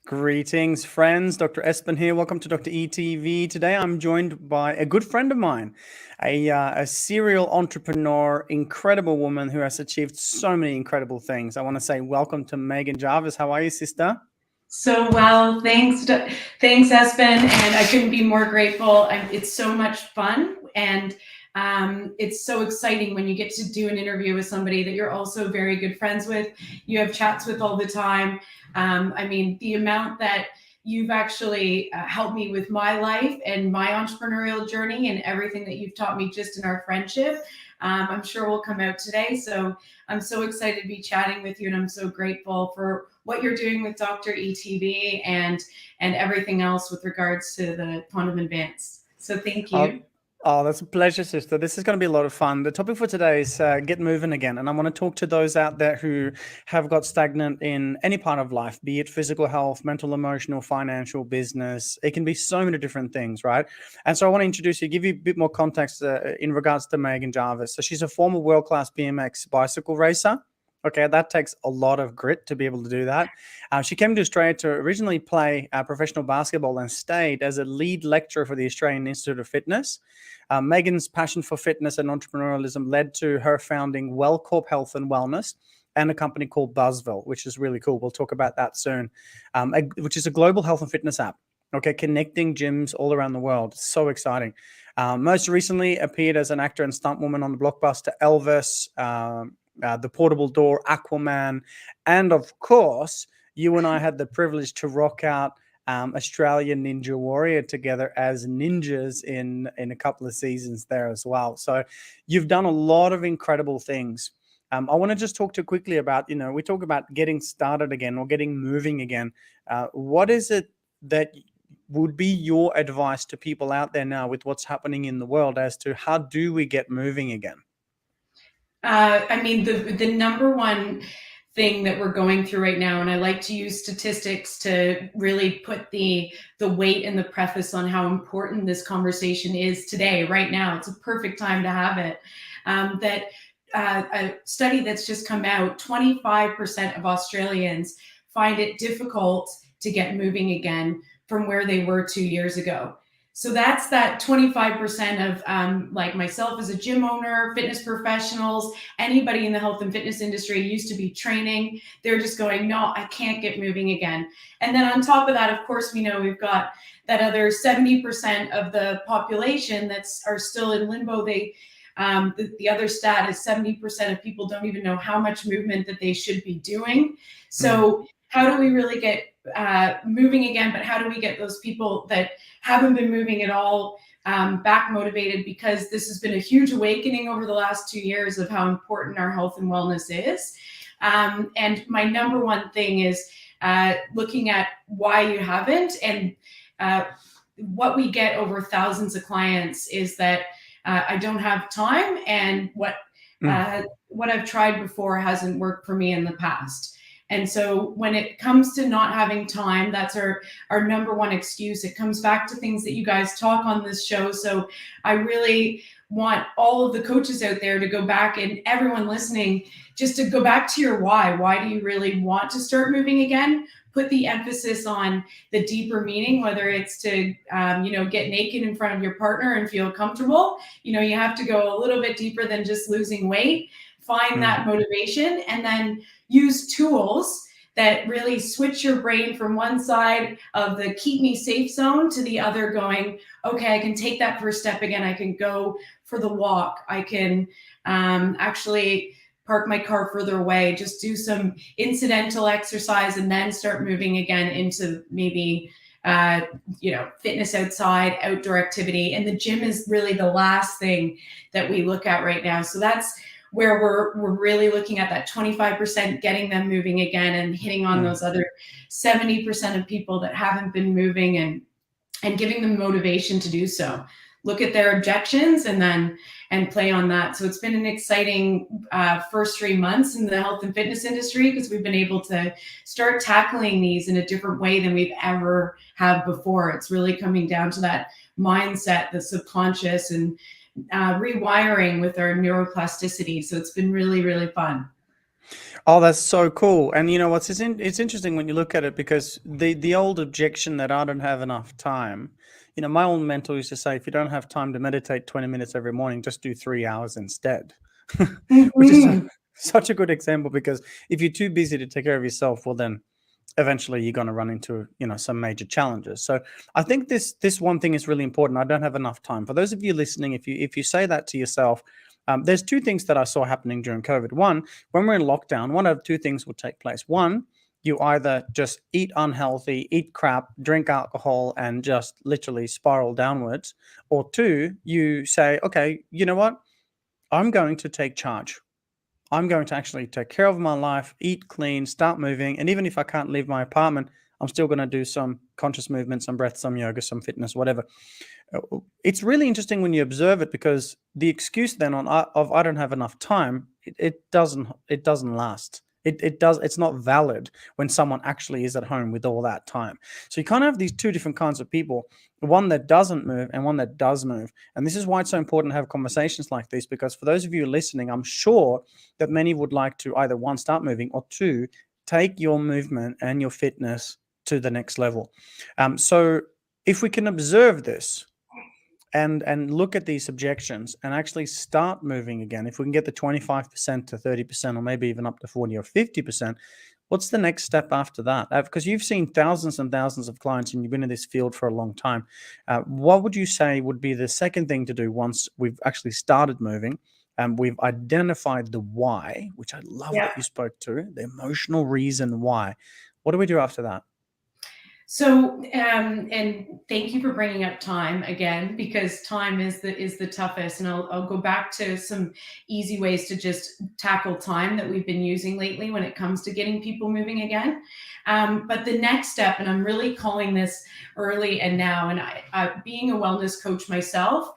Greetings, friends. Dr. Espen here. Welcome to Dr. ETV. Today, I'm joined by a good friend of mine, a serial entrepreneur, incredible woman who has achieved so many incredible things. I want to say welcome to Meghan. Jarvis. How are you, sister? So well, thanks, Espen, and I couldn't be more grateful. It's so much fun, and it's so exciting when you get to do an interview with somebody that you're also very good friends with, you have chats with all the time. The amount that you've actually helped me with my life and my entrepreneurial journey and everything that you've taught me just in our friendship, I'm sure will come out today. So I'm so excited to be chatting with you, and I'm so grateful for what you're doing with Dr. ETV and everything else with regards to the quantum advance. So thank you. Oh, that's a pleasure, sister. This is going to be a lot of fun. The topic for today is get moving again. And I want to talk to those out there who have got stagnant in any part of life, be it physical health, mental, emotional, financial, business. It can be so many different things, right? And so I want to introduce you, give you a bit more context in regards to Meghan Jarvis. So she's a former World Class BMX bicycle racer. Okay, that takes a lot of grit to be able to do that. She came to Australia to originally play professional basketball and stayed as a lead lecturer for the Australian Institute of Fitness. Meghan's passion for fitness and entrepreneurialism led to her founding WellCorp Health and Wellness and a company called Buzvil, which is really cool. We'll talk about that soon, which is a global health and fitness app. Okay, connecting gyms all around the world. So exciting. Most recently appeared as an actor and stunt woman on the Blockbuster Elvis, the portable door, Aqua Man, and of course, you and I had the privilege to rock out Australian Ninja Warrior together as ninjas in a couple of seasons there as well. So you've done a lot of incredible things. I want to just talk to quickly about, we talk about getting started again or getting moving again. What is it that would be your advice to people out there now with what's happening in the world as to how do we get moving again? The number one thing that we're going through right now, and I like to use statistics to really put the weight and the preface on how important this conversation is today, right now. It's a perfect time to have it. A study that's just come out, 25% of Australians find it difficult to get moving again from where they were 2 years ago. So that's that 25% of like myself as a gym owner, fitness professionals, anybody in the health and fitness industry used to be training. They're just going, no, I can't get moving again. And then on top of that, of course, we know we've got that other 70% of the population are still in limbo. The other stat is 70% of people don't even know how much movement that they should be doing. So how do we really get moving again? But how do we get those people that haven't been moving at all back motivated? Because this has been a huge awakening over the last 2 years of how important our health and wellness is. And my number one thing is looking at why you haven't. And what we get over thousands of clients is that I don't have time, and what I've tried before hasn't worked for me in the past. And so when it comes to not having time, that's our number one excuse. It comes back to things that you guys talk on this show. So I really want all of the coaches out there to go back, and everyone listening, just to go back to your why. Why do you really want to start moving again? Put the emphasis on the deeper meaning, whether it's to, get naked in front of your partner and feel comfortable. You have to go a little bit deeper than just losing weight. Find that motivation, and then use tools that really switch your brain from one side of the keep me safe zone to the other, going, okay, I can take that first step again. I can go for the walk. I can actually park my car further away, just do some incidental exercise, and then start moving again into maybe fitness outside, outdoor activity. And the gym is really the last thing that we look at right now. So that's where we're really looking at that 25%, getting them moving again and hitting on those other 70% of people that haven't been moving, and giving them motivation to do so. Look at their objections and play on that. So it's been an exciting first 3 months in the health and fitness industry, because we've been able to start tackling these in a different way than we've ever have before. It's really coming down to that mindset, the subconscious, and rewiring with our neuroplasticity. So it's been really, really fun. Oh, that's so cool. And you know what's it's interesting when you look at it, because the old objection that I don't have enough time, my old mentor used to say, if you don't have time to meditate 20 minutes every morning, just do 3 hours instead. Which is Mhm. such a good example, because if you're too busy to take care of yourself, well then eventually you're going to run into some major challenges. So I think this one thing is really important. I don't have enough time. For those of you listening, if you say that to yourself, there's two things that I saw happening during COVID. One, when we're in lockdown, one of two things will take place. One, you either just eat unhealthy, eat crap, drink alcohol, and just literally spiral downwards. Or two, you say, okay, you know what, I'm going to take charge. I'm going to actually take care of my life, eat clean, start moving. And even if I can't leave my apartment, I'm still going to do some conscious movement, some breath, some yoga, some fitness, whatever. It's really interesting when you observe it, because the excuse then of I don't have enough time, it doesn't last. It's not valid when someone actually is at home with all that time. So you kind of have these two different kinds of people, one that doesn't move and one that does move. And this is why it's so important to have conversations like this, because for those of you listening, I'm sure that many would like to either, one, start moving, or two, take your movement and your fitness to the next level. So if we can observe this and look at these objections and actually start moving again, if we can get the 25% to 30%, or maybe even up to 40 or 50%, what's the next step after that? Because you've seen thousands and thousands of clients and you've been in this field for a long time. What would you say would be the second thing to do once we've actually started moving and we've identified the why, which I love Yeah. that you spoke to, the emotional reason why? What do we do after that? So, and thank you for bringing up time again, because time is the toughest. And I'll go back to some easy ways to just tackle time that we've been using lately when it comes to getting people moving again. But the next step, and I'm really calling this early and now, and being a wellness coach myself,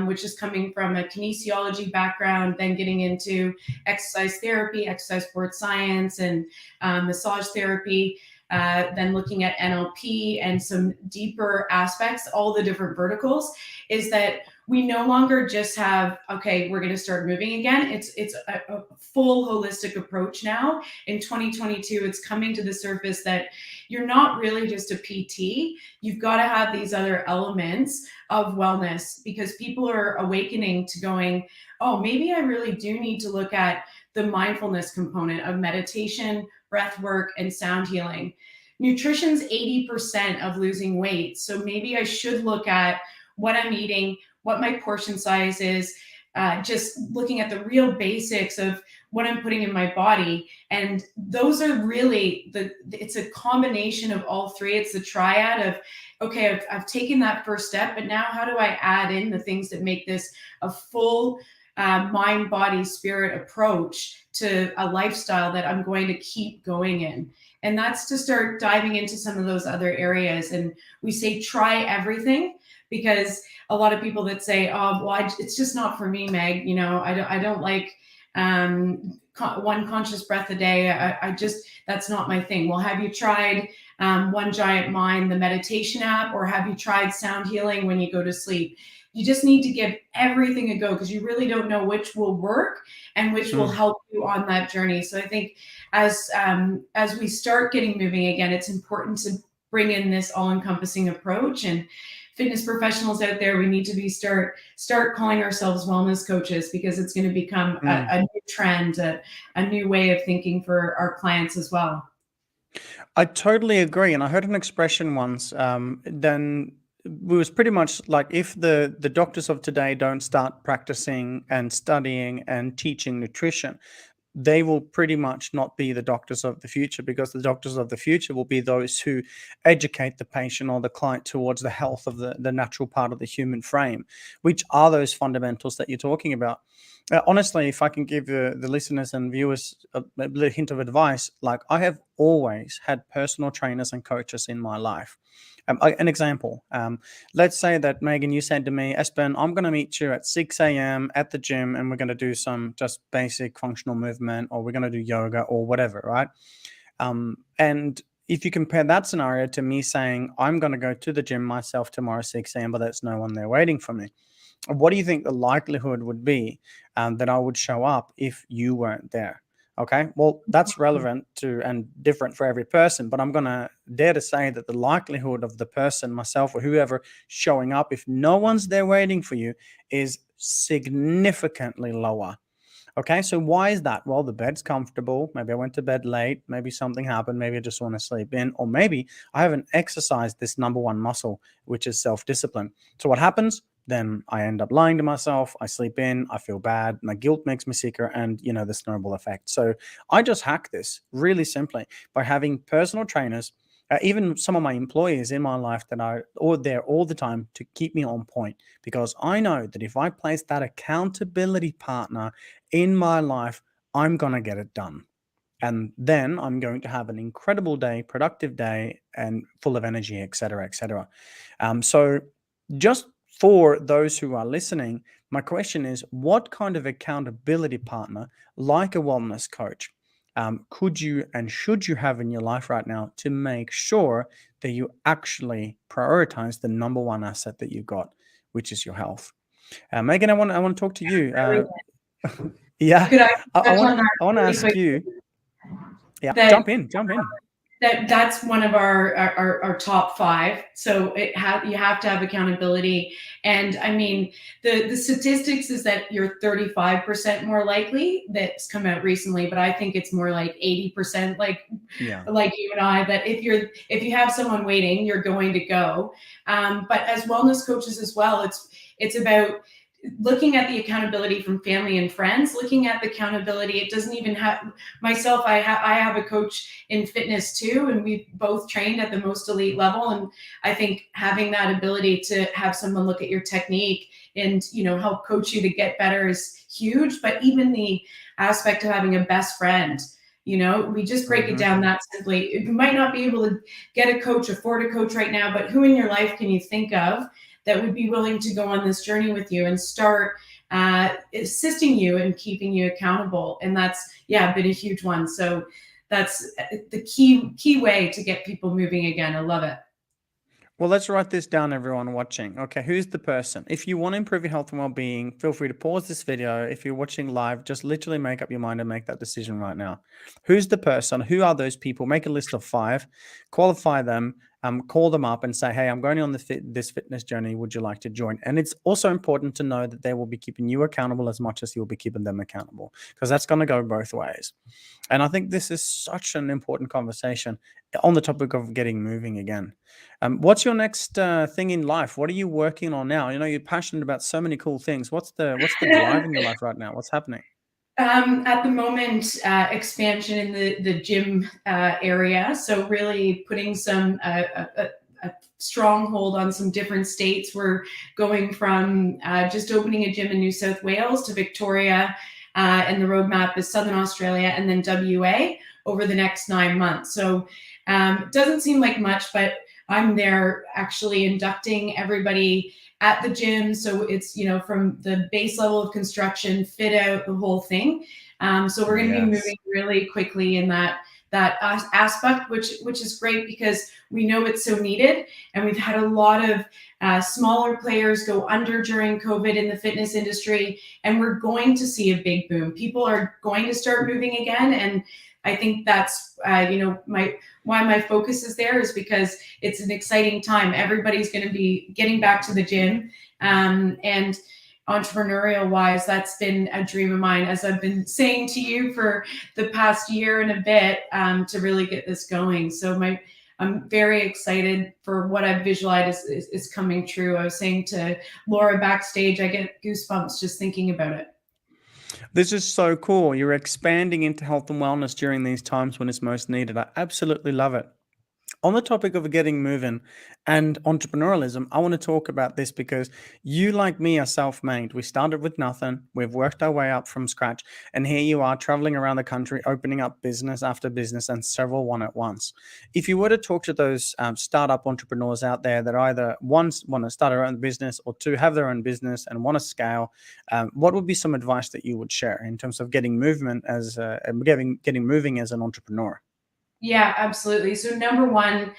which is coming from a kinesiology background, then getting into exercise therapy, exercise sports science, and massage therapy, then looking at NLP and some deeper aspects, all the different verticals, is that we no longer just have, okay, we're going to start moving again. It's a full holistic approach now. In 2022, it's coming to the surface that you're not really just a PT. You've got to have these other elements of wellness, because people are awakening to going, oh, maybe I really do need to look at the mindfulness component of meditation, breath work, and sound healing. Nutrition's 80% of losing weight. So maybe I should look at what I'm eating, what my portion size is, just looking at the real basics of what I'm putting in my body. And those are really it's a combination of all three. It's the triad of, okay, I've taken that first step, but now how do I add in the things that make this a full mind, body, spirit approach to a lifestyle that I'm going to keep going in. And that's to start diving into some of those other areas. And we say try everything, because a lot of people that say, oh, well, it's just not for me, Meg. I don't like one conscious breath a day. I just, that's not my thing. Well, have you tried One Giant Mind, the meditation app, or have you tried sound healing when you go to sleep? You just need to give everything a go, because you really don't know which will work and which will help you on that journey. So I think as we start getting moving again, it's important to bring in this all-encompassing approach. And fitness professionals out there, we need to start calling ourselves wellness coaches, because it's going to become a new trend, a new way of thinking for our clients as well. I totally agree. And I heard an expression once, then it was pretty much like, if the doctors of today don't start practicing and studying and teaching nutrition, they will pretty much not be the doctors of the future, because the doctors of the future will be those who educate the patient or the client towards the health of the natural part of the human frame, which are those fundamentals that you're talking about. Honestly, if I can give the listeners and viewers a little hint of advice, like, I have always had personal trainers and coaches in my life. An example, let's say that, Megan, you said to me, Espen, I'm going to meet you at 6 a.m. at the gym, and we're going to do some just basic functional movement, or we're going to do yoga or whatever, right? And if you compare that scenario to me saying, I'm going to go to the gym myself tomorrow 6 a.m., but there's no one there waiting for me, what do you think the likelihood would be that I would show up if you weren't there? Okay, well, that's relevant to and different for every person, but I'm going to dare to say that the likelihood of the person, myself or whoever, showing up, if no one's there waiting for you, is significantly lower. Okay, so why is that? Well, the bed's comfortable. Maybe I went to bed late. Maybe something happened. Maybe I just want to sleep in. Or maybe I haven't exercised this number one muscle, which is self-discipline. So what happens? Then I end up lying to myself. I sleep in. I feel bad. My guilt makes me sicker. And, the snowball effect. So I just hack this really simply by having personal trainers, even some of my employees in my life that are all there all the time to keep me on point, because I know that if I place that accountability partner in my life, I'm going to get it done. And then I'm going to have an incredible day, productive day, and full of energy, et cetera, et cetera. So just for those who are listening, my question is, what kind of accountability partner, like a wellness coach, could you and should you have in your life right now to make sure that you actually prioritize the number one asset that you got, which is your health? Meghan, I want to talk to you. Yeah, Could I I touch want on that I want to really ask quick? you. Yeah, That jump in. that's one of our top five. So you have to have accountability. And I mean, the statistics is that you're 35% more likely. That's come out recently, but I think it's more like 80%, like Yeah. you and I, that if you have someone waiting, you're going to go. But as wellness coaches as well, it's about looking at the accountability from family and friends, looking at the accountability. It doesn't even have myself. I have a coach in fitness too, and we both trained at the most elite level. And I think having that ability to have someone look at your technique and, help coach you to get better is huge. But even the aspect of having a best friend, we just break it down that simply. You might not be able to get a coach, afford a coach right now, but who in your life can you think of that would be willing to go on this journey with you and start assisting you and keeping you accountable? And that's, been a huge one. So that's the key way to get people moving again. I love it. Well, let's write this down, everyone watching. Okay, who's the person? If you want to improve your health and well-being, feel free to pause this video. If you're watching live, just literally make up your mind and make that decision right now. Who's the person? Who are those people? Make a list of 5, qualify them, call them up and say, hey, I'm going on this fitness journey. Would you like to join? And it's also important to know that they will be keeping you accountable as much as you'll be keeping them accountable, because that's going to go both ways. And I think this is such an important conversation on the topic of getting moving again. What's your next thing in life? What are you working on now? You're passionate about so many cool things. What's the drive in your life right now? What's happening? At the moment, expansion in the gym area. So really putting some a stronghold on some different states. We're going from just opening a gym in New South Wales to Victoria, and the roadmap is Southern Australia and then WA over the next 9 months. So it doesn't seem like much, but I'm there actually inducting everybody at the gym. So it's, from the base level of construction, fit out, the whole thing. So we're going to be moving really quickly in that aspect, which is great because we know it's so needed. And we've had a lot of smaller players go under during COVID in the fitness industry. And we're going to see a big boom. People are going to start moving again. And I think that's, why my focus is there is because it's an exciting time. Everybody's going to be getting back to the gym. And entrepreneurial wise, that's been a dream of mine, as I've been saying to you for the past year and a bit, to really get this going. So I'm very excited for what I've visualized is coming true. I was saying to Laura backstage, I get goosebumps just thinking about it. This is so cool. You're expanding into health and wellness during these times when it's most needed. I absolutely love it. On the topic of getting moving and entrepreneurialism, I want to talk about this because you, like me, are self-made. We started with nothing. We've worked our way up from scratch. And here you are traveling around the country, opening up business after business and several one at once. If you were to talk to those startup entrepreneurs out there that either one want to start their own business or two have their own business and want to scale, what would be some advice that you would share in terms of getting movement as getting moving as an entrepreneur? Yeah, absolutely. So number one,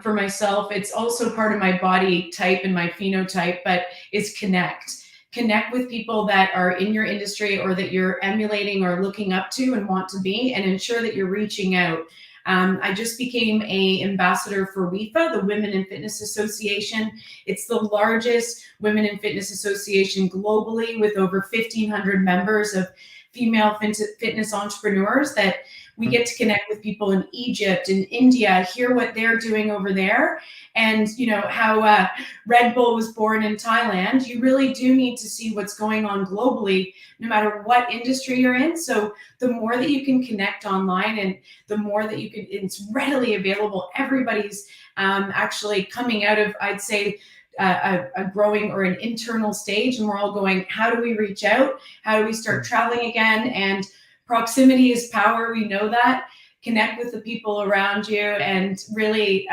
for myself, it's also part of my body type and my phenotype, but it's connect. connect with people that are in your industry or that you're emulating or looking up to and want to be, and ensure that you're reaching out. I just became a ambassador for WIFA, the Women in Fitness Association. It's the largest women in fitness association globally, with over 1,500 members of female fitness entrepreneurs, that we get to connect with people in Egypt and India, hear what they're doing over there, and how Red Bull was born in Thailand. You really do need to see what's going on globally, no matter what industry you're in. So the more that you can connect online, and the more that you can, it's readily available. Everybody's actually coming out of, I'd say, a growing or an internal stage, and we're all going, how do we reach out? How do we start traveling again? And proximity is power. We know that. Connect with the people around you, and really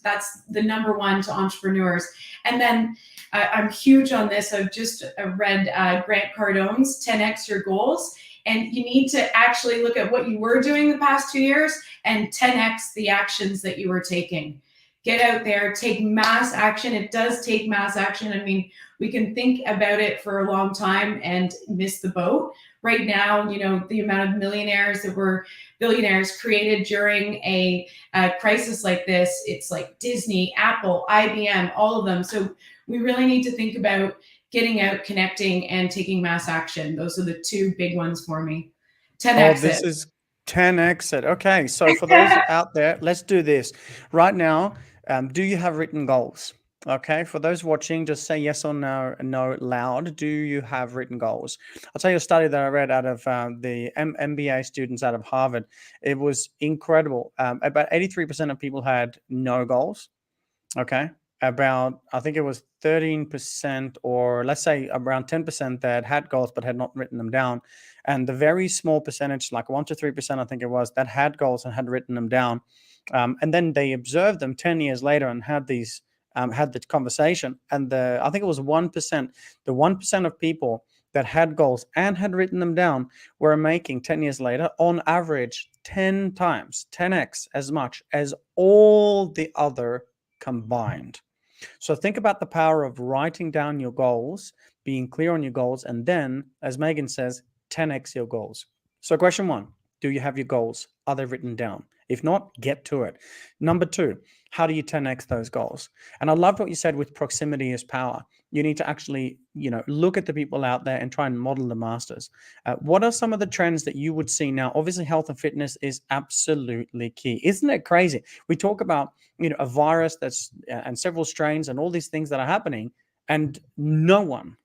that's the number one to entrepreneurs. And then I'm huge on this. I've just read Grant Cardone's 10x Your Goals, and you need to actually look at what you were doing the past 2 years and 10x the actions that you were taking. Get out there, take mass action. It does take mass action. I mean, we can think about it for a long time and miss the boat. Right now, the amount of millionaires that were billionaires created during a crisis like this, it's like Disney, Apple, IBM, all of them. So we really need to think about getting out, connecting, and taking mass action. Those are the two big ones for me. 10x this it. is 10x it. Okay, so for those out there, let's do this right now. Do you have written goals? Okay, for those watching, just say yes or no loud. Do you have written goals? I'll tell you a study that I read out of the MBA students out of Harvard. It was incredible. About 83% of people had no goals. Okay. About, I think it was 13%, or let's say around 10% that had goals but had not written them down. And the very small percentage, like 1 to 3%, I think it was, that had goals and had written them down. And then they observed them 10 years later and had these, had the conversation. And I think it was 1%, the 1% of people that had goals and had written them down were making 10 years later, on average, 10 times, 10x as much as all the other combined. So think about the power of writing down your goals, being clear on your goals, and then, as Meghan says, 10x your goals. So question one, do you have your goals? Are they written down? If not, get to it. Number two, how do you 10x those goals? And I loved what you said with proximity is power. You need to actually, look at the people out there and try and model the masters. What are some of the trends that you would see now? Obviously, health and fitness is absolutely key. Isn't it crazy? We talk about, a virus that's and several strains and all these things that are happening, and no one,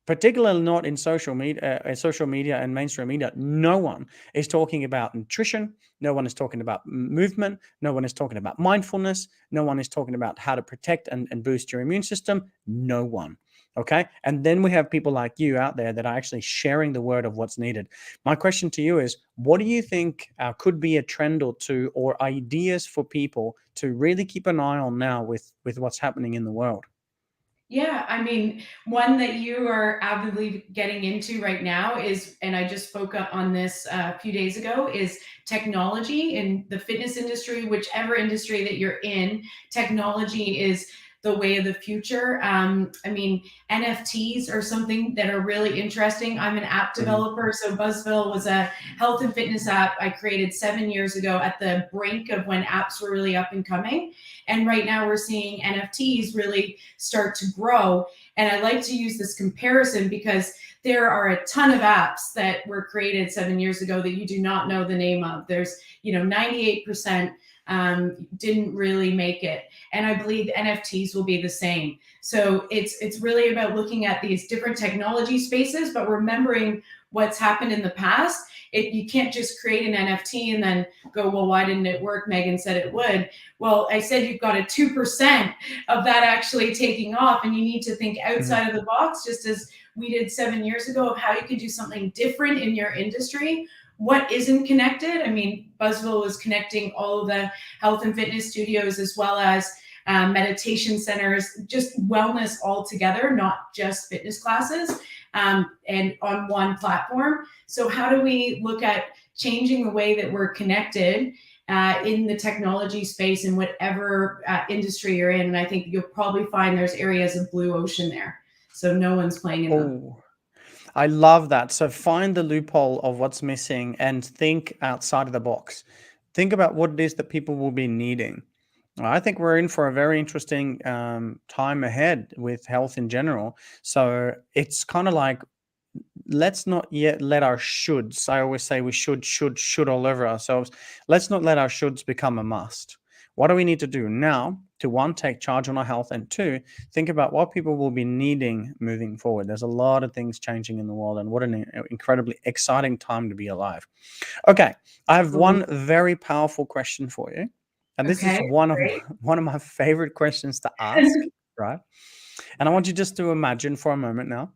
particularly not in social media and mainstream media, no one is talking about nutrition. No one is talking about movement. No one is talking about mindfulness. No one is talking about how to protect and boost your immune system. No one. Okay. And then we have people like you out there that are actually sharing the word of what's needed. My question to you is, what do you think could be a trend or two, or ideas for people to really keep an eye on now with what's happening in the world? Yeah, I mean, one that you are avidly getting into right now is, and I just spoke up on this a few days ago, is technology in the fitness industry. Whichever industry that you're in, technology is the way of the future. I mean, NFTs are something that are really interesting. I'm an app developer. So Buzvil was a health and fitness app I created 7 years ago, at the brink of when apps were really up and coming. And right now we're seeing NFTs really start to grow. And I like to use this comparison because there are a ton of apps that were created 7 years ago that you do not know the name of. There's, 98% didn't really make it. And I believe NFTs will be the same. So it's really about looking at these different technology spaces, but remembering what's happened in the past. You can't just create an NFT and then go, well, why didn't it work? Meghan said it would. Well, I said you've got a 2% of that actually taking off, and you need to think outside of the box, just as we did 7 years ago, of how you can do something different in your industry. What isn't connected? I mean, Buzvil was connecting all of the health and fitness studios, as well as meditation centers, just wellness all together, not just fitness classes, and on one platform. So how do we look at changing the way that we're connected in the technology space in whatever industry you're in? And I think you'll probably find there's areas of blue ocean there. So no one's playing in them. Oh, I love that. So find the loophole of what's missing and think outside of the box. Think about what it is that people will be needing. I think we're in for a very interesting time ahead with health in general. So it's kind of like, let's not yet let our shoulds. I always say we should all over ourselves. Let's not let our shoulds become a must. What do we need to do now to, one, take charge on our health, and two, think about what people will be needing moving forward? There's a lot of things changing in the world, and what an incredibly exciting time to be alive. Okay, I have one very powerful question for you, and this is Okay, great. one of my favorite questions to ask, right? And I want you just to imagine for a moment now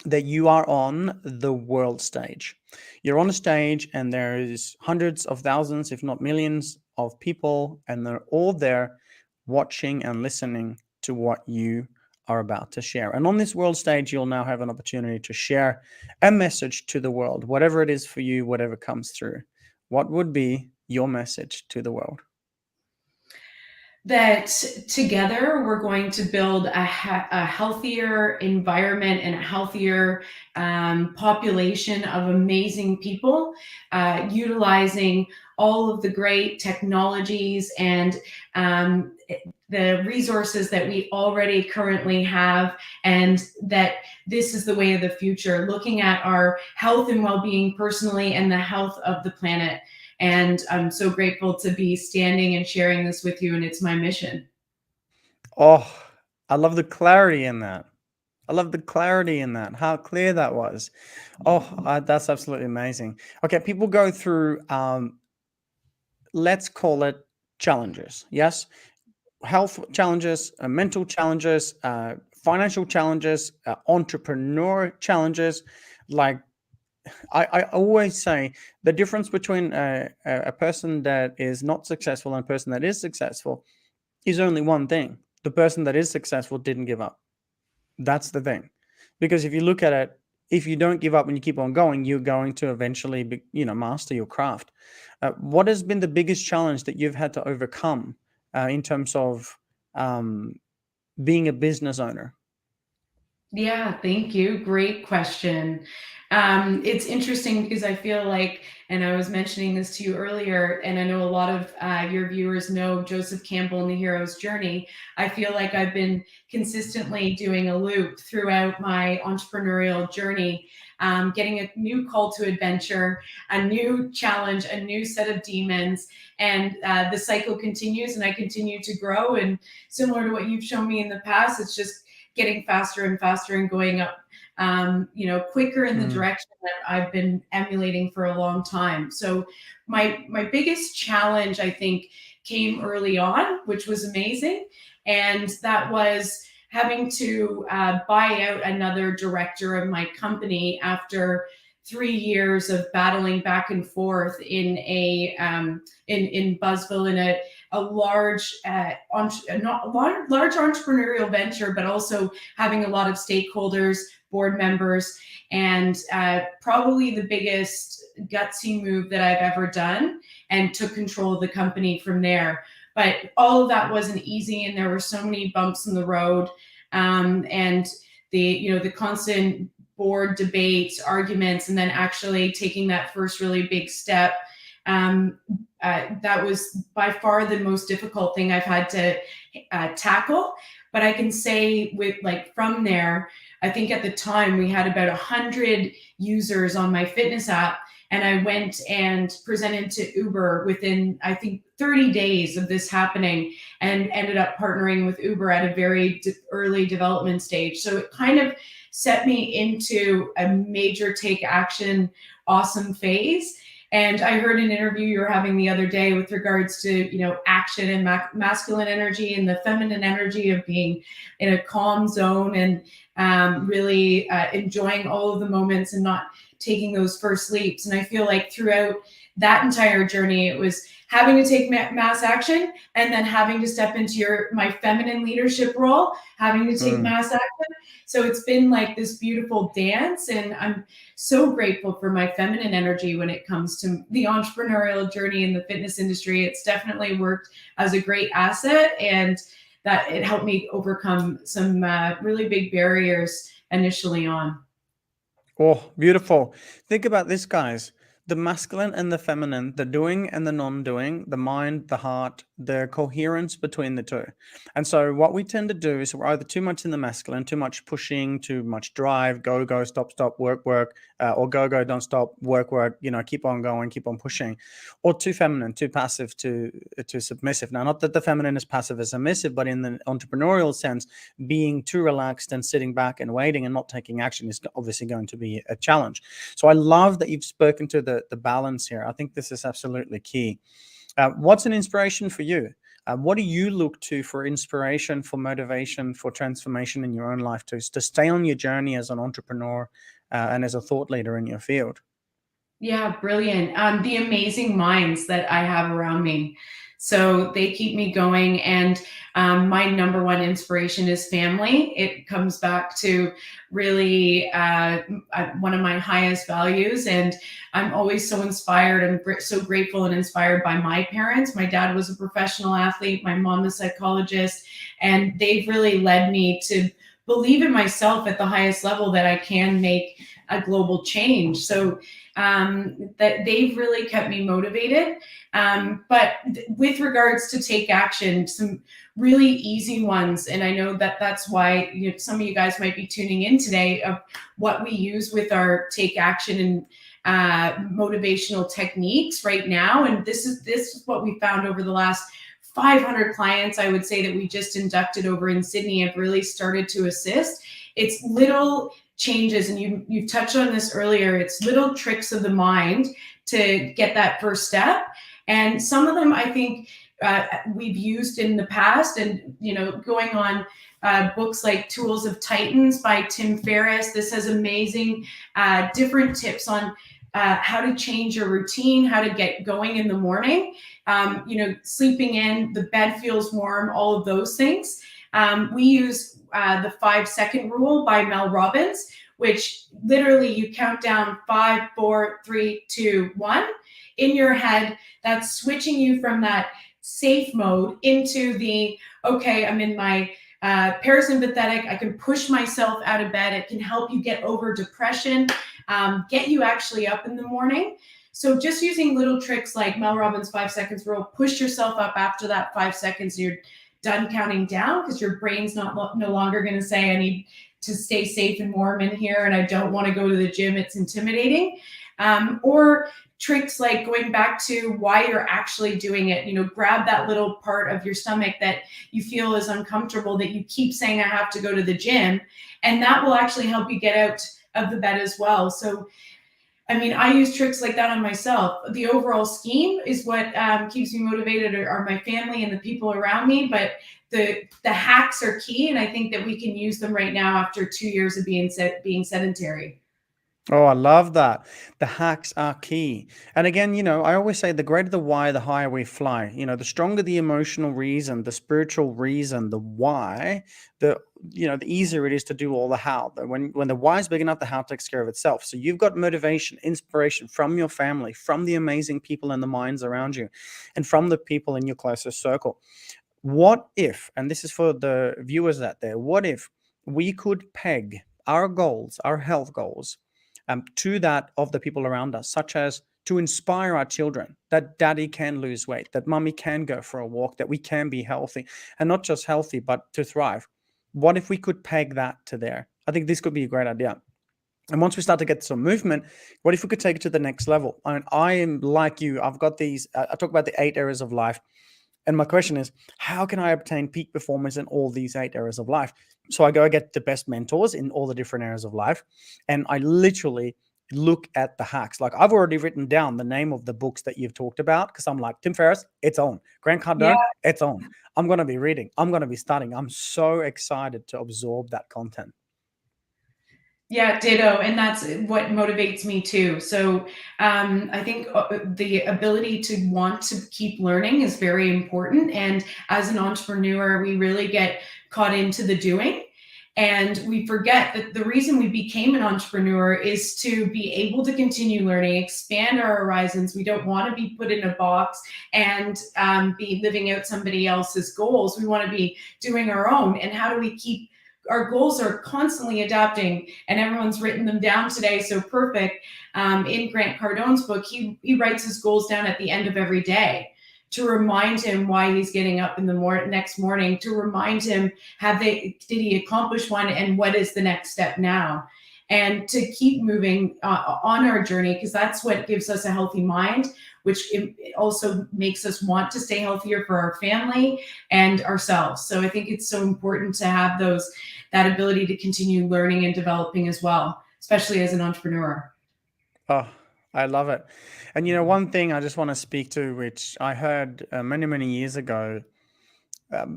that you are on the world stage. You're on a stage, and there's hundreds of thousands, if not millions, of people, and they're all there watching and listening to what you are about to share. And on this world stage, you'll now have an opportunity to share a message to the world, whatever it is for you, whatever comes through. What would be your message to the world? That together we're going to build a healthier environment and a healthier population of amazing people, utilizing all of the great technologies and the resources that we already currently have, and that this is the way of the future, looking at our health and well-being personally and the health of the planet. And I'm so grateful to be standing and sharing this with you, and it's my mission. Oh, I love the clarity in that. I love the clarity in that, how clear that was. Oh, that's absolutely amazing. Okay, people go through, let's call it challenges. Yes, health challenges, mental challenges, financial challenges, entrepreneur challenges. Like I always say, the difference between a person that is not successful and a person that is successful is only one thing. The person that is successful didn't give up. That's the thing. Because if you look at it, if you don't give up and you keep on going, you're going to eventually master your craft. What has been the biggest challenge that you've had to overcome in terms of being a business owner? Yeah, thank you. Great question. It's interesting because I feel like, and I was mentioning this to you earlier, and I know a lot of your viewers know Joseph Campbell and the Hero's Journey. I feel like I've been consistently doing a loop throughout my entrepreneurial journey, getting a new call to adventure, a new challenge, a new set of demons, and the cycle continues, and I continue to grow. And similar to what you've shown me in the past, it's just getting faster and faster and going up, quicker in the Mm. direction that I've been emulating for a long time. So my biggest challenge, I think, came early on, which was amazing, and that was having to buy out another director of my company after 3 years of battling back and forth in in Buzvil, in a large not large entrepreneurial venture, but also having a lot of stakeholders, board members, and probably the biggest gutsy move that I've ever done, and took control of the company from there. But all of that wasn't easy, and there were so many bumps in the road, and the constant board debates, arguments, and then actually taking that first really big step. That was by far the most difficult thing I've had to tackle. But I can say, with from there, I think at the time we had about 100 users on my fitness app, and I went and presented to Uber within, I think, 30 days of this happening, and ended up partnering with Uber at a very early development stage. So it kind of set me into a major take action, awesome phase. And I heard an interview you were having the other day with regards to, action and masculine energy, and the feminine energy of being in a calm zone, and really enjoying all of the moments and not taking those first leaps. And I feel like throughout that entire journey, it was having to take mass action, and then having to step into my feminine leadership role, having to take mass action. So it's been like this beautiful dance, and I'm so grateful for my feminine energy when it comes to the entrepreneurial journey in the fitness industry. It's definitely worked as a great asset, and that it helped me overcome some really big barriers initially on. Oh, beautiful. Think about this, guys. The masculine and the feminine, the doing and the non-doing, the mind, the heart, the coherence between the two. And so what we tend to do is we're either too much in the masculine, too much pushing, too much drive, go, go, stop, stop, work, work, or go, go, don't stop, work, work, keep on going, keep on pushing, or too feminine, too passive, too submissive. Now, not that the feminine is passive or submissive, but in the entrepreneurial sense, being too relaxed and sitting back and waiting and not taking action is obviously going to be a challenge. So I love that you've spoken to the balance here. I think this is absolutely key. What's an inspiration for you? What do you look to for inspiration, for motivation, for transformation in your own life to stay on your journey as an entrepreneur and as a thought leader in your field? Yeah, brilliant. The amazing minds that I have around me. So they keep me going. And my number one inspiration is family. It comes back to really one of my highest values. And I'm always so inspired and so grateful and inspired by my parents. My dad was a professional athlete, my mom a psychologist, and they've really led me to believe in myself at the highest level that I can make a global change. So that they've really kept me motivated. But with regards to take action, some really easy ones, and I know that that's why some of you guys might be tuning in today, of what we use with our take action and motivational techniques right now. And this is what we found over the last 500 clients, I would say, that we just inducted over in Sydney have really started to assist. It's little changes, and you've touched on this earlier. It's little tricks of the mind to get that first step. And some of them I think we've used in the past, and going on books like Tools of Titans by Tim Ferriss. This has amazing different tips on how to change your routine, how to get going in the morning, sleeping in, the bed feels warm, all of those things. We use the 5-second rule by Mel Robbins, which literally you count down 5, 4, 3, 2, 1 in your head. That's switching you from that safe mode into the, okay, I'm in my parasympathetic. I can push myself out of bed. It can help you get over depression, get you actually up in the morning. So just using little tricks like Mel Robbins' 5 seconds rule, push yourself up after that 5 seconds. You're done counting down because your brain's no longer going to say, I need to stay safe and warm in here and I don't want to go to the gym. It's intimidating. Or tricks like going back to why you're actually doing it. Grab that little part of your stomach that you feel is uncomfortable, that you keep saying, I have to go to the gym. And that will actually help you get out of the bed as well. So I use tricks like that on myself. The overall scheme is what keeps me motivated, are my family and the people around me. But the hacks are key, and I think that we can use them right now after 2 years of being sedentary. Oh, I love that. The hacks are key. And again, I always say the greater the why, the higher we fly. The stronger the emotional reason, the spiritual reason, the why, the easier it is to do all the how. When the why is big enough, the how takes care of itself. So you've got motivation, inspiration from your family, from the amazing people and the minds around you, and from the people in your closest circle. What if, and this is for the viewers out there, what if we could peg our goals, our health goals, to that of the people around us, such as to inspire our children that daddy can lose weight, that mommy can go for a walk, that we can be healthy, and not just healthy, but to thrive. What if we could peg that to there? I think this could be a great idea. And once we start to get some movement, what if we could take it to the next level? I am like you. I've got these, I talk about the 8 areas of life. And my question is, how can I obtain peak performance in all these 8 areas of life? So I go get the best mentors in all the different areas of life. And I literally look at the hacks. Like I've already written down the name of the books that you've talked about, because I'm like, Tim Ferriss, it's on. Grant Cardone, it's on. I'm going to be reading. I'm going to be studying. I'm so excited to absorb that content. Yeah, ditto. And that's what motivates me too. So I think the ability to want to keep learning is very important. And as an entrepreneur, we really get caught into the doing. And we forget that the reason we became an entrepreneur is to be able to continue learning, expand our horizons. We don't want to be put in a box and be living out somebody else's goals. We want to be doing our own. And how do we keep our goals are constantly adapting, and everyone's written them down today. So perfect. In Grant Cardone's book, he writes his goals down at the end of every day to remind him why he's getting up in the next morning, to remind him, did he accomplish one, and what is the next step now? And to keep moving on our journey, because that's what gives us a healthy mind, which it also makes us want to stay healthier for our family and ourselves. So I think it's so important to have that ability to continue learning and developing as well, especially as an entrepreneur. Oh, I love it. And one thing I just want to speak to, which I heard many, many years ago,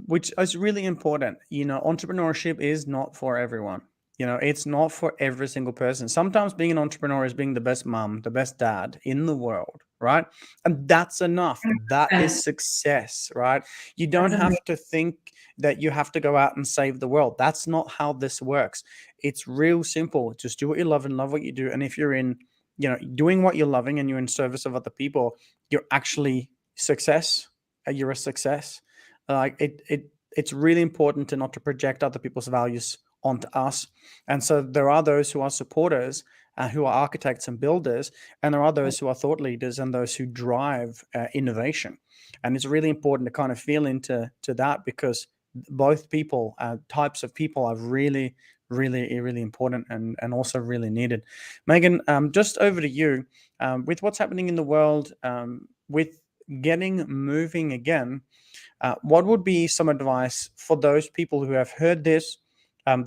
which is really important. Entrepreneurship is not for everyone. It's not for every single person. Sometimes being an entrepreneur is being the best mom, the best dad in the world, right? And that's enough. That is success, right? You don't have to think that you have to go out and save the world. That's not how this works. It's real simple. Just do what you love and love what you do. And if you're in, doing what you're loving and you're in service of other people, you're actually success. You're a success. It's really important not to project other people's values onto us. And so there are those who are supporters, who are architects and builders, and there are those who are thought leaders and those who drive innovation. And it's really important to kind of feel into that, because both types of people are really, really, really important and also really needed. Meghan, just over to you. With what's happening in the world, with getting moving again, what would be some advice for those people who have heard this,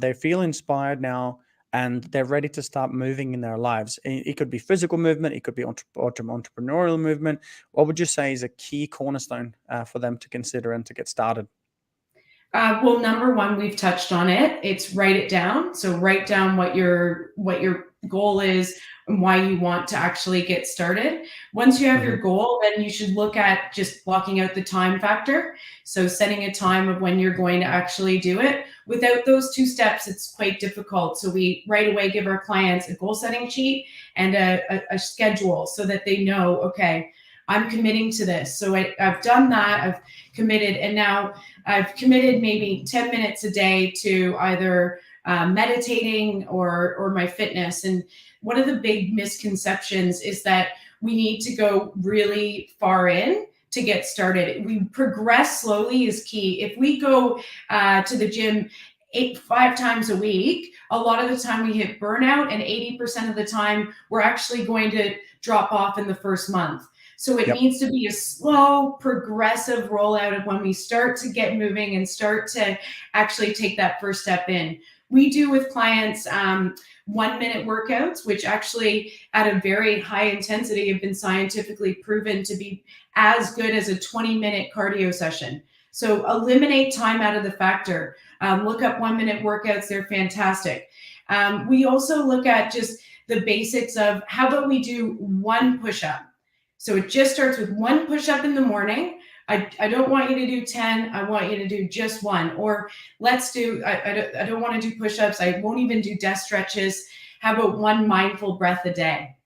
they feel inspired now, and they're ready to start moving in their lives? It could be physical movement, it could be entrepreneurial movement. What would you say is a key cornerstone for them to consider and to get started? Well, number one, we've touched on it. It's write it down. So write down what your goal is and why you want to actually get started. Once you have your goal, then you should look at just blocking out the time factor. So setting a time of when you're going to actually do it. Without those two steps, it's quite difficult. So we right away give our clients a goal setting sheet and a schedule so that they know, okay, I'm committing to this. So I've done that, I've committed, and now I've committed maybe 10 minutes a day to either meditating or my fitness. And one of the big misconceptions is that we need to go really far in to get started. We progress slowly is key. If we go to the gym 5 times a week, a lot of the time we hit burnout, and 80% of the time we're actually going to drop off in the first month. So it needs to be a slow, progressive rollout of when we start to get moving and start to actually take that first step in. We do with clients 1-minute workouts, which actually at a very high intensity have been scientifically proven to be as good as a 20-minute cardio session. So eliminate time out of the factor. Look up 1-minute workouts. They're fantastic. We also look at just the basics of how about we do 1 push-up. So it just starts with 1 push-up in the morning. I don't want you to do 10. I want you to do just 1. Or let's do, I don't want to do push-ups. I won't even do desk stretches. How about 1 mindful breath a day?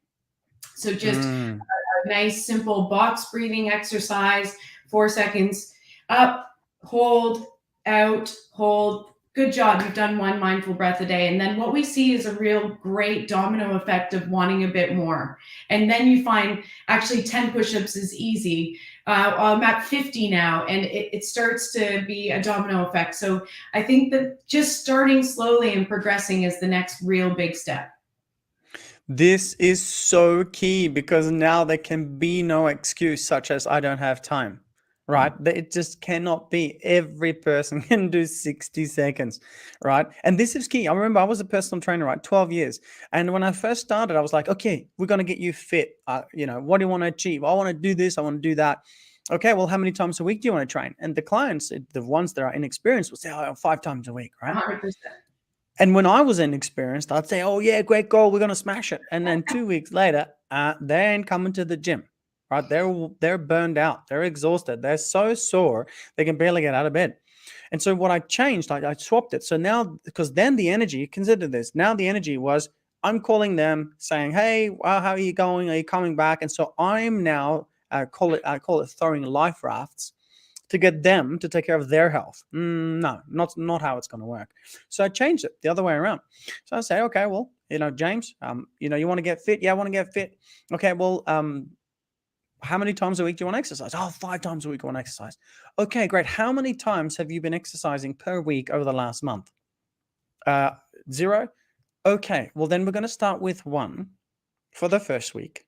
So just a nice, simple box breathing exercise, 4 seconds up, hold, out, hold. Good job. You've done 1 mindful breath a day. And then what we see is a real great domino effect of wanting a bit more. And then you find actually 10 push-ups is easy. I'm at 50 now, and it starts to be a domino effect. So I think that just starting slowly and progressing is the next real big step. This is so key, because now there can be no excuse such as I don't have time. Right? It just cannot be. Every person can do 60 seconds, right? And this is key. I remember I was a personal trainer, right? 12 years. And when I first started, I was like, okay, we're going to get you fit. What do you want to achieve? I want to do this. I want to do that. Okay, well, how many times a week do you want to train? And the clients, the ones that are inexperienced, will say, oh, 5 times a week, right? 100%. And when I was inexperienced, I'd say, oh, yeah, great goal. We're going to smash it. And then 2 weeks later, they ain't coming to the gym. Right? They're burned out. They're exhausted. They're so sore they can barely get out of bed. And so what I changed, I swapped it. So now, because then the energy, consider this, now the energy was, I'm calling them saying, hey, how are you going? Are you coming back? And so I'm now, I call it throwing life rafts to get them to take care of their health. No, not how it's going to work. So I changed it the other way around. So I say, okay, well, James, you want to get fit? Yeah, I want to get fit. Okay, well, how many times a week do you want to exercise? Oh, 5 times a week I want to exercise. Okay, great. How many times have you been exercising per week over the last month? 0. Okay, well, then we're going to start with 1 for the first week.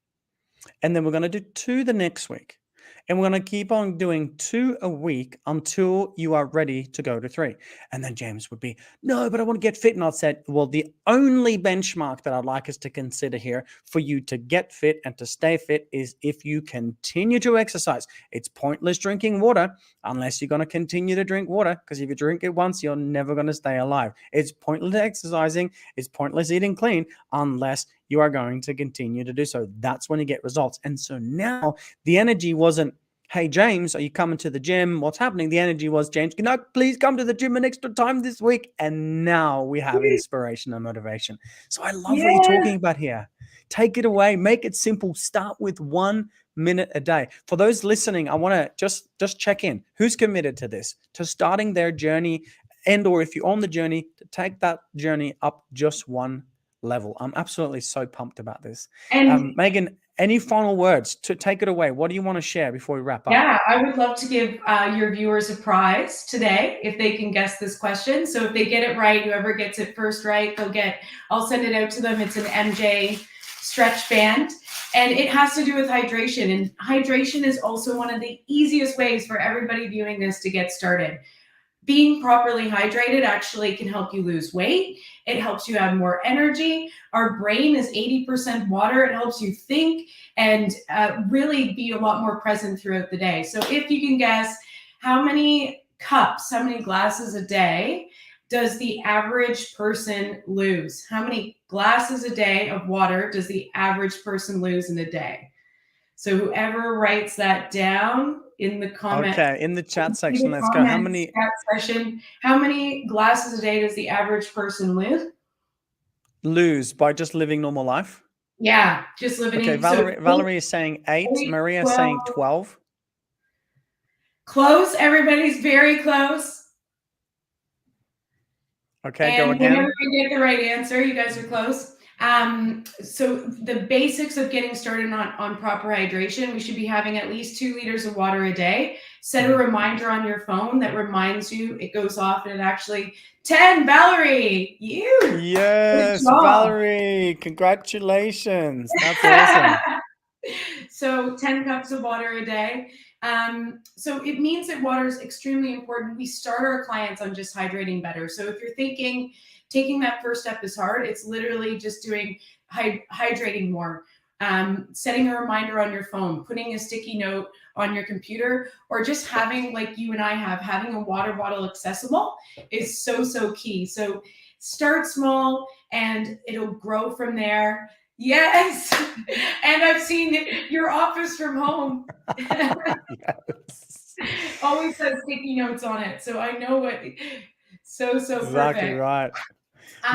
And then we're going to do 2 the next week. And we're going to keep on doing 2 a week until you are ready to go to 3. And then James would be, no, but I want to get fit. And I'd say, well, the only benchmark that I'd like us to consider here for you to get fit and to stay fit is if you continue to exercise. It's pointless drinking water unless you're going to continue to drink water, because if you drink it once, you're never going to stay alive. It's pointless exercising. It's pointless eating clean unless you are going to continue to do so. That's when you get results. And so now the energy wasn't, hey, James, are you coming to the gym? What's happening? The energy was, James, can I please come to the gym an extra time this week? And now we have inspiration and motivation. So I love what you're talking about here. Take it away. Make it simple. Start with 1 minute a day. For those listening, I want to just check in. Who's committed to this, to starting their journey, and or if you're on the journey, to take that journey up just 1 level? I'm absolutely so pumped about this. And Meghan, any final words to take it away? What do you want to share before we wrap up? yeah, I would love to give your viewers a prize today if they can guess this question. So if they get it right, whoever gets it first right, I'll send it out to them. It's an MJ stretch band, and it has to do with hydration. And hydration is also one of the easiest ways for everybody viewing this to get started. Being properly hydrated actually can help you lose weight. It helps you have more energy. Our brain is 80% water. It helps you think and really be a lot more present throughout the day. So if you can guess how many glasses a day does the average person lose? How many glasses a day of water does the average person lose in a day? So whoever writes that down in the comments. Okay, in the chat section, let's go. How many glasses a day does the average person lose by just living normal life? Yeah, just living. Okay, Valerie is saying 8. Maria is saying 12. Close. Everybody's very close. Okay, and go again. Whenever you get the right answer, you guys are close. So the basics of getting started on proper hydration, we should be having at least 2 liters of water a day. Set a reminder on your phone that reminds you. It goes off and it actually 10. Valerie, you. Yes, Valerie, congratulations. That's awesome. So 10 cups of water a day. So it means that water is extremely important. We start our clients on just hydrating better. So if you're thinking taking that first step is hard, it's literally just doing hydrating more. Setting a reminder on your phone, putting a sticky note on your computer, or just having, like you and I have, having a water bottle accessible is so key. So start small and it'll grow from there. Yes. And I've seen your office from home. Yes. Always has sticky notes on it. So I know what. So exactly perfect. Right.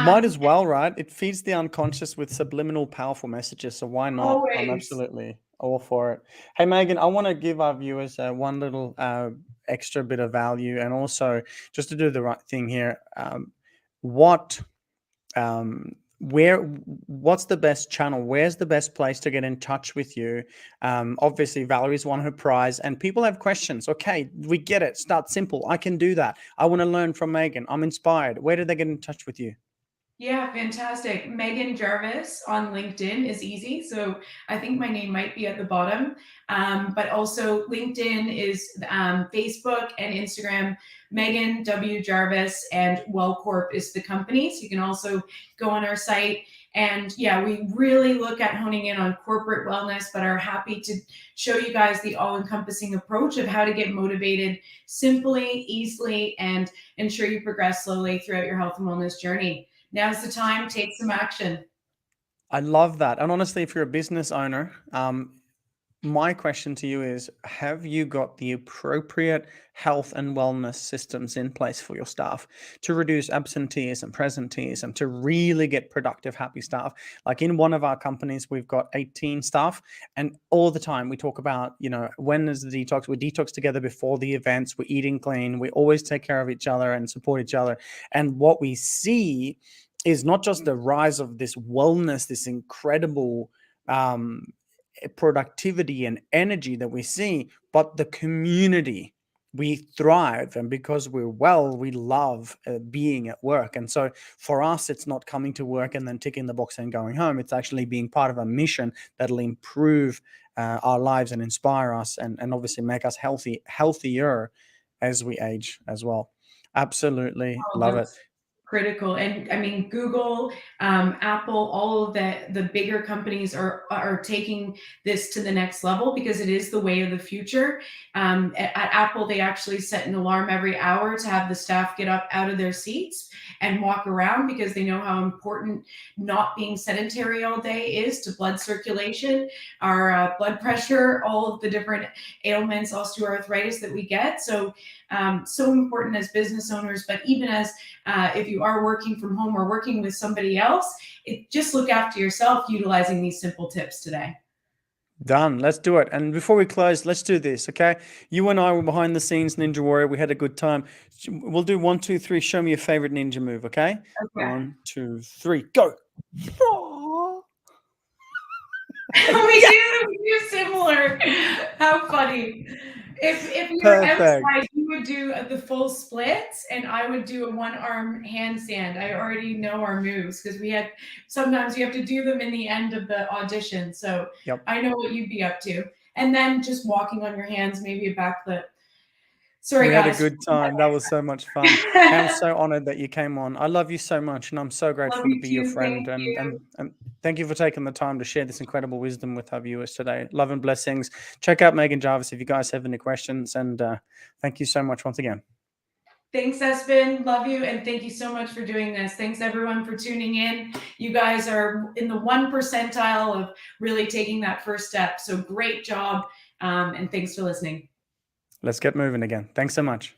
Might as well, right? It feeds the unconscious with subliminal, powerful messages. So why not? Always. I'm absolutely all for it. Hey, Meghan, I want to give our viewers one little extra bit of value, and also just to do the right thing here. What's the best channel? Where's the best place to get in touch with you? Obviously, Valerie's won her prize, and people have questions. Okay, we get it. Start simple. I can do that. I want to learn from Meghan. I'm inspired. Where do they get in touch with you? Yeah, fantastic. Meghans Jarvis on LinkedIn is easy. So I think my name might be at the bottom. But also LinkedIn is Facebook and Instagram. Meghan W. Jarvis, and WellCorp is the company. So you can also go on our site. And yeah, we really look at honing in on corporate wellness, but are happy to show you guys the all-encompassing approach of how to get motivated simply, easily, and ensure you progress slowly throughout your health and wellness journey. Now's the time. Take some action. I love that. And honestly, if you're a business owner, My question to you is, have you got the appropriate health and wellness systems in place for your staff to reduce absenteeism, presenteeism, to really get productive, happy staff? Like in one of our companies, we've got 18 staff, and all the time we talk about, when is the detox? We detox together before the events, we're eating clean, we always take care of each other and support each other. And what we see is not just the rise of this wellness, this incredible productivity and energy that we see, but the community. We thrive, and because we're well, we love being at work. And so for us, it's not coming to work and then ticking the box and going home. It's actually being part of a mission that'll improve our lives and inspire us, and obviously make us healthier as we age as well. Absolutely Oh, love it. that's critical. And I mean, Google, Apple, all of the bigger companies are taking this to the next level because it is the way of the future. At Apple, they actually set an alarm every hour to have the staff get up out of their seats and walk around because they know how important not being sedentary all day is to blood circulation, our blood pressure, all of the different ailments, osteoarthritis that we get. So important as business owners, but even as if you are working from home or working with somebody else, just look after yourself utilizing these simple tips today. Done. Let's do it. And before we close, let's do this, okay? You and I were behind the scenes, Ninja Warrior. We had a good time. We'll do 1, 2, 3. Show me your favorite ninja move, okay? Okay. 1, 2, 3, go. We do similar. How funny. If we were Perfect. outside, you would do the full splits and I would do a one arm handstand. I already know our moves because sometimes you have to do them in the end of the audition. So Yep. I know what you'd be up to. And then just walking on your hands, maybe a backflip. Sorry, We had a guys. good time. That was so much fun. I'm so honored that you came on. I love you so much, and I'm so Love grateful to you be your too. friend. Thank And you. and and thank you for taking the time to share this incredible wisdom with our viewers today. Love and blessings. Check out Meghan, Jarvis if you guys have any questions. And thank you so much once again. Thanks, Espen. Love you. And thank you so much for doing this. Thanks, everyone, for tuning in. You guys are in the 1 percentile of really taking that first step. So great job. And thanks for listening. Let's get moving again. Thanks so much.